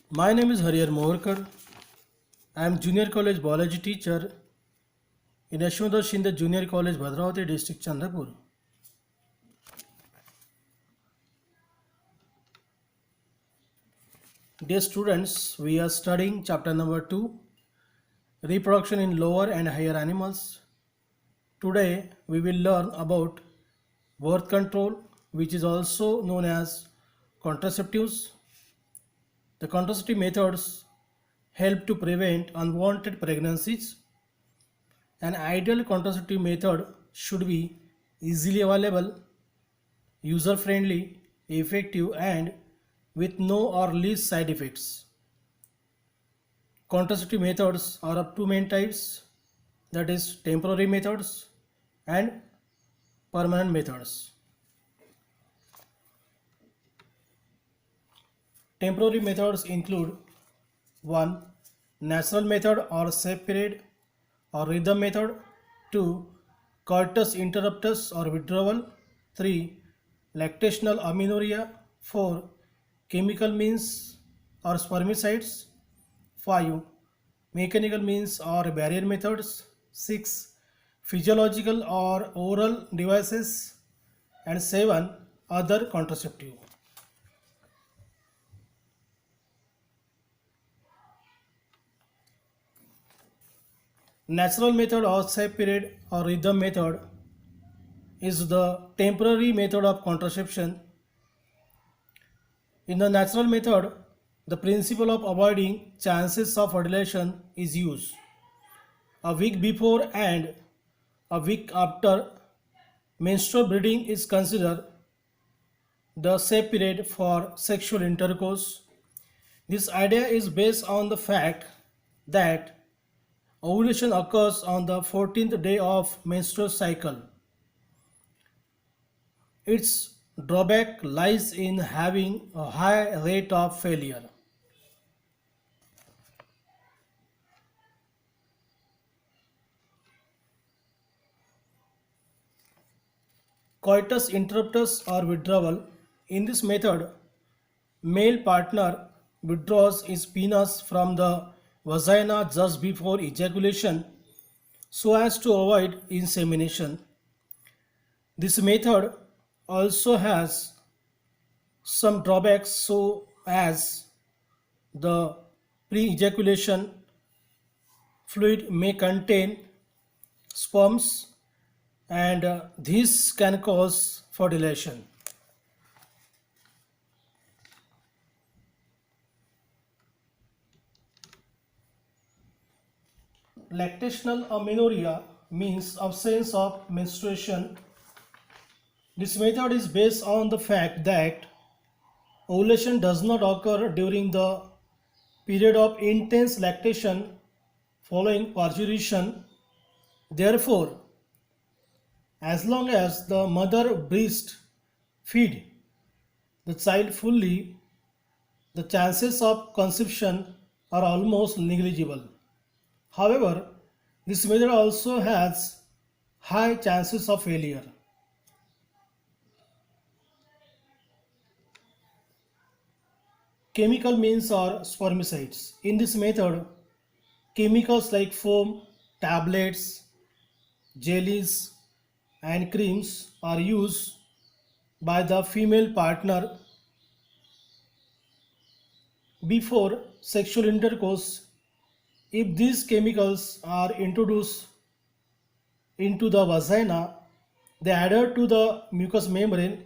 My name is Hariyar Moharkar. I am Junior College Biology teacher in Yashwanthav Shinde Junior College, Bhadravati District, Chandrapur. Dear students, we are studying chapter number 2, Reproduction in Lower and Higher Animals. Today we will learn about birth control, which is also known as contraceptives. The contraceptive methods help to prevent unwanted pregnancies. An ideal contraceptive method should be easily available, user friendly, effective, and with no or least side effects. Contraceptive methods are of two main types, that is, temporary methods and permanent methods. Temporary methods include 1. Natural method or safe period or rhythm method. 2. Coitus interruptus or withdrawal. 3. Lactational amenorrhea. 4. Chemical means or spermicides. 5. Mechanical means or barrier methods. 6. Physiological or oral devices. And 7. Other contraceptive. Natural method or safe period or rhythm method is the temporary method of contraception. In the natural method, the principle of avoiding chances of fertilization is used. A week before and a week after menstrual bleeding is considered the safe period for sexual intercourse. This idea is based on the fact that ovulation occurs on the 14th day of menstrual cycle. Its drawback lies in having a high rate of failure. Coitus interruptus or withdrawal. In this method, male partner withdraws his penis from the vagina just before ejaculation so as to avoid insemination. This method also has some drawbacks, so as the pre-ejaculation fluid may contain sperms and this can cause fertilization. Lactational amenorrhea means absence of menstruation. This method is based on the fact that ovulation does not occur during the period of intense lactation following parturition. Therefore, as long as the mother breast feed the child fully, the chances of conception are almost negligible. However, this method also has high chances of failure. Chemical means are spermicides. In this method, chemicals like foam, tablets, jellies, and creams are used by the female partner before sexual intercourse. If these chemicals are introduced into the vagina, they adhere to the mucous membrane,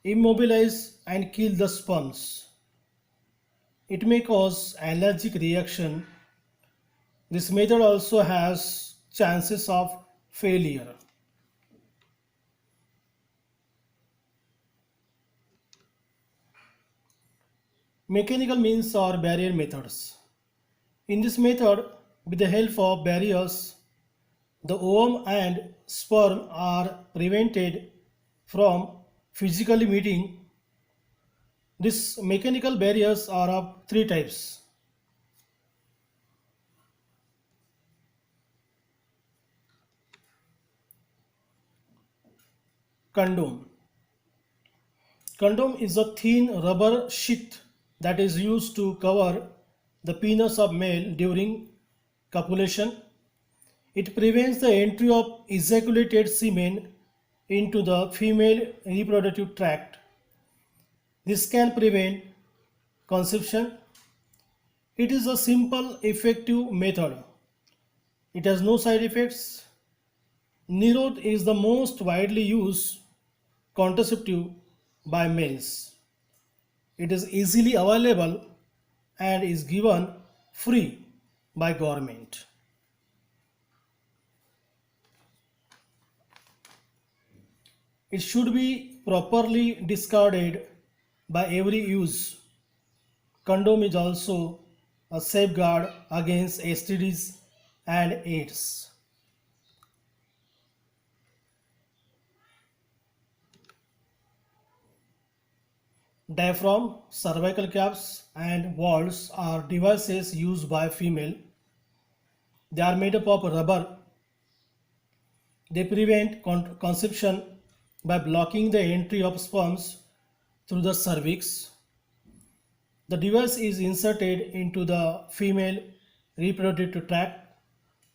immobilize and kill the sperms. It may cause allergic reaction. This method also has chances of failure. Mechanical means or barrier methods. In this method, with the help of barriers, the ovum and sperm are prevented from physically meeting. These mechanical barriers are of three types. Condom. Condom is a thin rubber sheath that is used to cover the penis of male during copulation. It prevents the entry of ejaculated semen into the female reproductive tract. This can prevent conception. It is a simple, effective method. It has no side effects. Nirod is the most widely used contraceptive by males. It is easily available and is given free by government. It should be properly discarded by every use. Condom is also a safeguard against STDs and AIDS. Diaphragm, cervical caps, and valves are devices used by female. They are made up of rubber. They prevent conception by blocking the entry of sperms through the cervix. The device is inserted into the female reproductive tract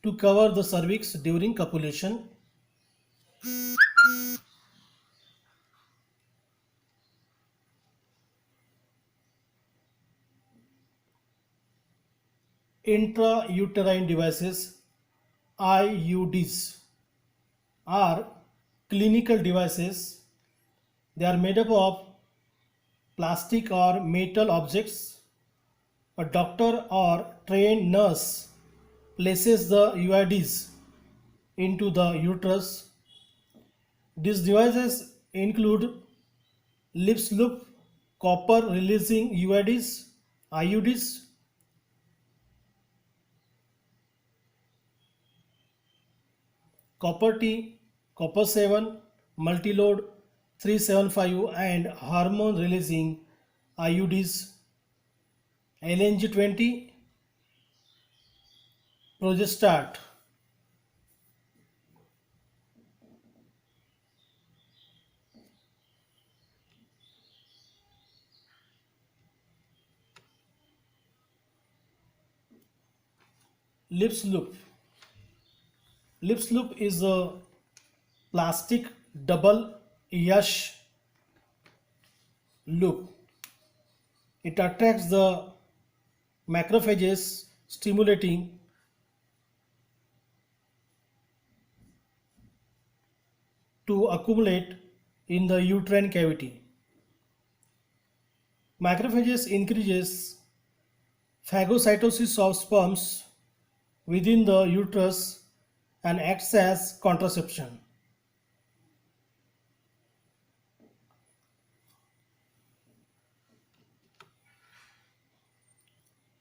to cover the cervix during copulation. Intrauterine devices IUDs are clinical devices. They are made up of plastic or metal objects. A doctor or trained nurse places the UIDs into the uterus. These devices include lips loop, copper releasing UIDs, IUDs, copper T, copper 7, multilode 375 and hormone releasing IUDs, LNG 20, progestat. Lips loop. Lips loop is a plastic double yash loop. It attracts the macrophages, stimulating to accumulate in the uterine cavity. Macrophages increases phagocytosis of sperms within the uterus and acts as contraception.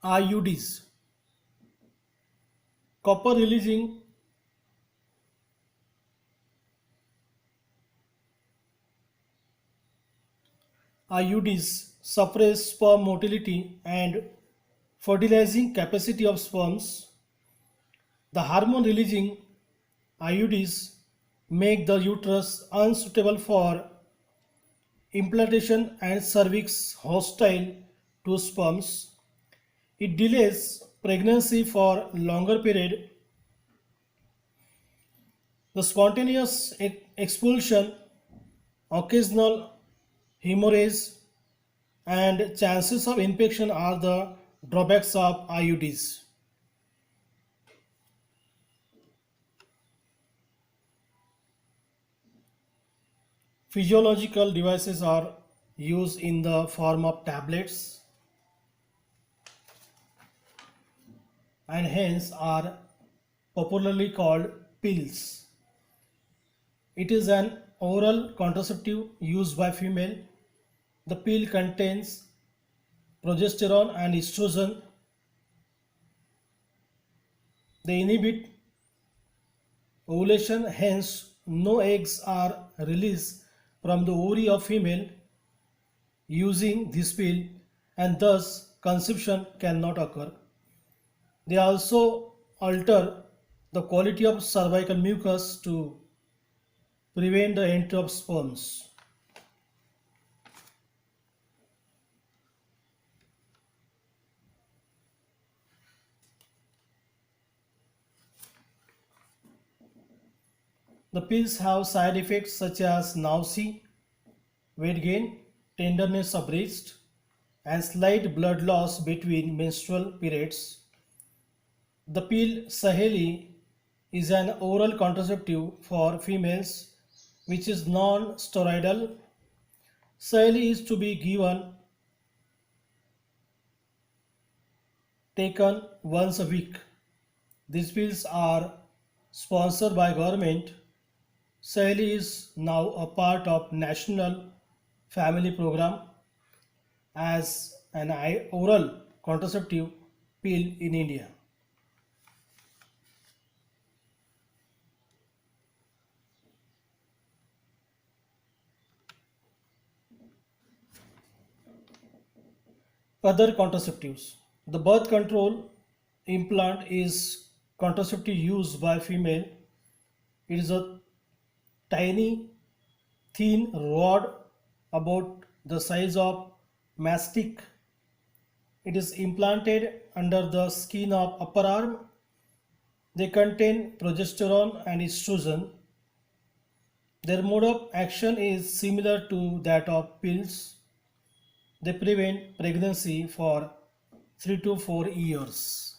IUDs, copper releasing IUDs suppress sperm motility and fertilizing capacity of sperms. The hormone releasing IUDs make the uterus unsuitable for implantation and cervix hostile to sperms. It delays pregnancy for longer period. The spontaneous expulsion, occasional hemorrhage, and chances of infection are the drawbacks of IUDs. Physiological devices are used in the form of tablets and hence are popularly called pills. It is an oral contraceptive used by female. The pill contains progesterone and estrogen. They inhibit ovulation, hence no eggs are released from the ovary of female using this pill, and thus conception cannot occur. They also alter the quality of cervical mucus to prevent the entry of sperms. The pills have side effects such as nausea, weight gain, tenderness of breast, and slight blood loss between menstrual periods. The pill Saheli is an oral contraceptive for females which is non-steroidal. Saheli is to be taken once a week. These pills are sponsored by government. Saheli is now a part of National Family Program as an oral contraceptive pill in India. Other contraceptives. The birth control implant is contraceptive used by female. It is a tiny, thin rod about the size of mastic. It is implanted under the skin of upper arm. They contain progesterone and estrogen. Their mode of action is similar to that of pills. They prevent pregnancy for 3 to 4 years.